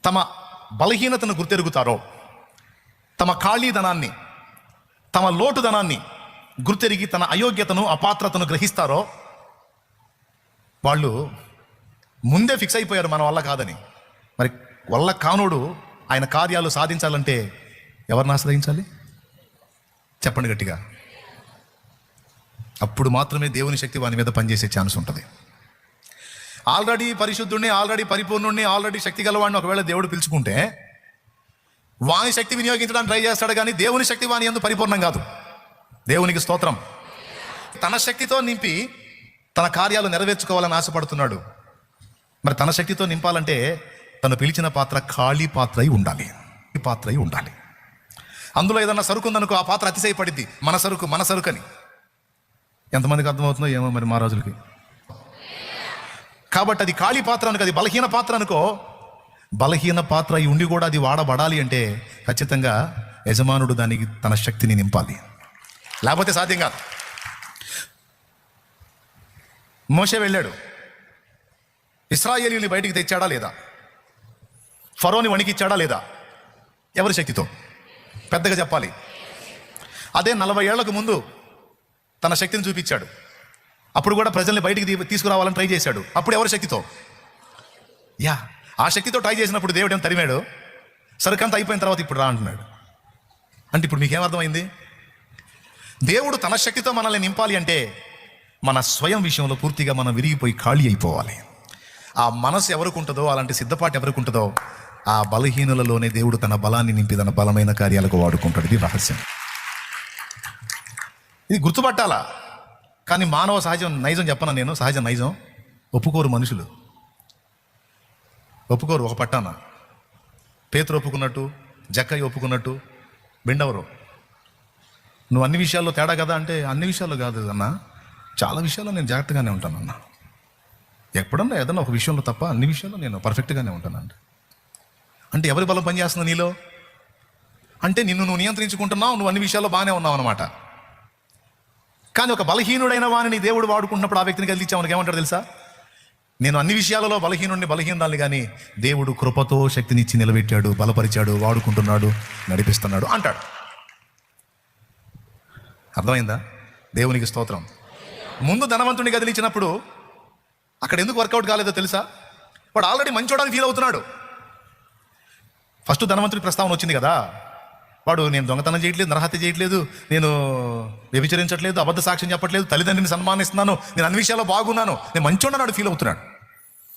తమ బలహీనతను గుర్తెరుగుతారో, తమ ఖాళీదనాన్ని, తమ లోటుదనాన్ని గుర్తెరిగి తన అయోగ్యతను, అపాత్రతను గ్రహిస్తారో, వాళ్ళు ముందే ఫిక్స్ అయిపోయారు మన వల్ల కాదని. మరి వల్ల కానోడు ఆయన కార్యాలు సాధించాలంటే ఎవరిని ఆశ్రయించాలి? చెప్పండి గట్టిగా. అప్పుడు మాత్రమే దేవుని శక్తి వాని మీద పనిచేసే ఛాన్స్ ఉంటుంది. ఆల్రెడీ పరిశుద్ధుడిని, ఆల్రెడీ పరిపూర్ణుడిని, ఆల్రెడీ శక్తి గలవాడిని ఒకవేళ దేవుడు పిలుచుకుంటే వాని శక్తి వినియోగించడానికి ట్రై చేస్తాడు, కానీ దేవుని శక్తి వాని యందు పరిపూర్ణం కాదు. దేవునికి స్తోత్రం. తన శక్తితో నింపి తన కార్యాలు నెరవేర్చుకోవాలని ఆశపడుతున్నాడు. మరి తన శక్తితో నింపాలంటే తను పిలిచిన పాత్ర ఖాళీ పాత్ర అయి ఉండాలి, పాత్ర అయి ఉండాలి. అందులో ఏదన్నా సరుకు ఉందనుకో, ఆ పాత్ర అతిశయపడిద్ది. మన సరుకు అని. ఎంతమందికి అర్థమవుతుందో ఏమో మరి మహారాజులకి. కాబట్టి అది ఖాళీ పాత్ర అనుకో, అది బలహీన పాత్ర అనుకో. బలహీన పాత్ర అయి ఉండి కూడా అది వాడబడాలి అంటే ఖచ్చితంగా యజమానుడు దానికి తన శక్తిని నింపాలి, లేకపోతే సాధ్యం కాదు. మోషే వెళ్ళాడు, ఇశ్రాయేలీయుల్ని బయటికి తెచ్చాడా లేదా? ఫరోని వణికిచ్చాడా లేదా? ఎవరి శక్తితో? పెద్దగా చెప్పాలి. అదే 40 ఏళ్లకు ముందు తన శక్తిని చూపించాడు. అప్పుడు కూడా ప్రజల్ని బయటికి తీసుకురావాలని ట్రై చేశాడు. అప్పుడు ఎవరి శక్తితో? ఆ శక్తితో ట్రై చేసినప్పుడు దేవుడు ఏం తరిమాడు? సరుకంతా అయిపోయిన తర్వాత ఇప్పుడు రా అంటున్నాడు. అంటే ఇప్పుడు మీకేమర్థమైంది? దేవుడు తన శక్తితో మనల్ని నింపాలి అంటే మన స్వయం విషయంలో పూర్తిగా మనం విరిగిపోయి ఖాళీ అయిపోవాలి. ఆ మనసు ఎవరికి ఉంటుందో, అలాంటి సిద్ధపాటు ఎవరికి ఉంటుందో, ఆ బలహీనులలోనే దేవుడు తన బలాన్ని నింపి తన బలమైన కార్యాలకు వాడుకుంటాడు. ఇది రహస్యం. ఇది గుర్తుపట్టాలా. కానీ మానవ సహజం నైజం చెప్పను నేను, సహజ నైజం ఒప్పుకోరు. మనుషులు ఒప్పుకోరు. ఒక పట్టాన పేతురు ఒప్పుకున్నట్టు, జక్కయ్య ఒప్పుకున్నట్టు బెండవరు. నువ్వు అన్ని విషయాల్లో తేడా కదా అంటే, అన్ని విషయాల్లో కాదు అన్న, చాలా విషయాల్లో నేను జాగ్రత్తగానే ఉంటానన్న. ఎప్పుడన్నా ఏదన్నా ఒక విషయంలో తప్ప అన్ని విషయాల్లో నేను పర్ఫెక్ట్గానే ఉంటానండి. అంటే ఎవరి బలం పనిచేస్తుంది నీలో? అంటే నిన్ను నువ్వు నియంత్రించుకుంటున్నావు, నువ్వు అన్ని విషయాల్లో బాగానే ఉన్నావు అనమాట. కానీ ఒక బలహీనుడైన వాడిని దేవుడు వాడుకుంటున్నప్పుడు ఆ వ్యక్తిని కదిలించావు, మనకి ఏమంటాడు తెలుసా? నేను అన్ని విషయాలలో బలహీనుడాన్ని, కానీ దేవుడు కృపతో శక్తినిచ్చి నిలబెట్టాడు, బలపరిచాడు, వాడుకుంటున్నాడు, నడిపిస్తున్నాడు అంటాడు. అర్థమైందా? దేవునికి స్తోత్రం. ముందు ధనవంతుడిని కదిలించినప్పుడు అక్కడ ఎందుకు వర్కౌట్ కాలేదో తెలుసా? వాడు ఆల్రెడీ మంచోడానికి ఫీల్ అవుతున్నాడు. ఫస్ట్ ధనవంతుడి ప్రస్తావన వచ్చింది కదా. వాడు నేను దొంగతనం చేయట్లేదు, నరహత్య చేయట్లేదు, నేను వ్యభిచరించట్లేదు, అబద్ధ సాక్ష్యం చెప్పట్లేదు, తల్లిదండ్రిని సన్మానిస్తున్నాను, నేను అన్ని విషయాల్లో బాగున్నాను, నేను మంచోడన్నాడు ఫీల్ అవుతున్నాడు.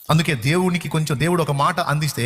అందుకే దేవుడికి కొంచెం దేవుడు ఒక మాట అందిస్తే